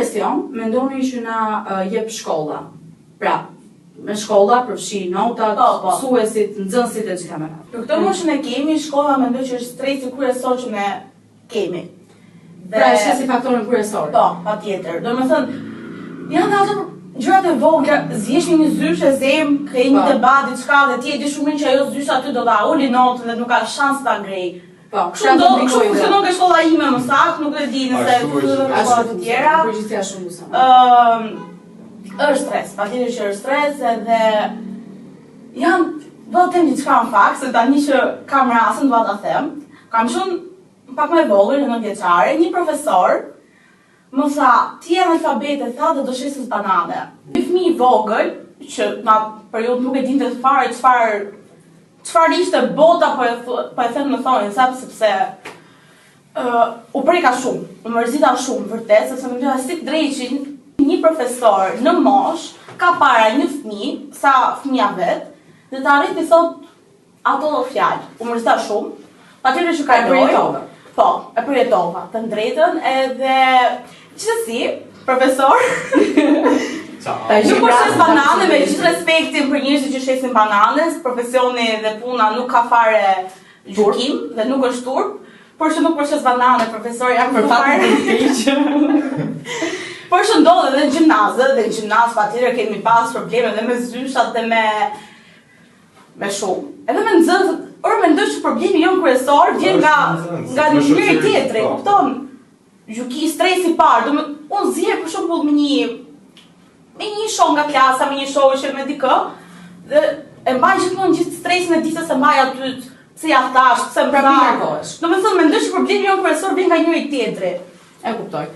presion, mendoni që na jep shkolla. Pra, me shkolla përfshi notat, mësuesit, nxënësit e gjitha me radhë. Për këtë moshën e kemi, shkolla mendoj që është stresi kryesor që ne kemi. Pra, është si faktorin kryesor. Po, patjetër. Domethënë, janë ato gjërat e vogla, zgjesh një zysh e zemë, ke një debat diçka dhe ti e di shumë mirë që ajo zysh aty do ta uli notën dhe nuk ka shans ta ngrej. Po, kështu funksionon nga shkolla ime më saktë, nuk e di nëse shkolla të tjera. Përgjithësia shumë guxon. Është stres, patjetër që është stres edhe janë, do të them diçka në fakt, se tani që kam rastin do ta them. Kam shumë pak më vogël, 9 vjeçare, një profesor më tha, ti je analfabete, tha dhe do shesës banane. Një fëmijë i vogël, që na periudhë nuk e dinte fare çfarë ishte bota, po e them në thonë, sepse u preka shumë, u mërzita shumë vërtet, sepse më ndoja si drejqin një profesor në mosh ka para një fëmijë, sa fëmija vet, dhe ta arrit i thot ato fjalë. U mërzita shumë, patjetër që kaloj. Po, e përjetova, të drejtën, edhe gjithsesi, profesor, nuk po shes banane, me gjithë respektin për njerëzit që shesin bananes, profesioni dhe puna nuk ka fare gjurkim dhe nuk është turp, por që nuk po shes banane, profesor, jam për fare. Por që ndodhe dhe në gjimnazë, dhe në gjimnazë patjetër kemi pas probleme dhe me zyshat dhe me shumë. Edhe me nxënësit, mendoj që problemi jonë kryesor vjen nga njëri tjetri, kupton? Stresi i parë, unë zje për shembull me një shoh nga klasa, me një shoqe me dikë, dhe e mbaj gjithmonë gjithë stresin e ditës e mbaj aty, pse ja thash, pse më thash. Domethënë mendoj që problemi jonë kryesor vjen nga njëri tjetri. E kuptoj.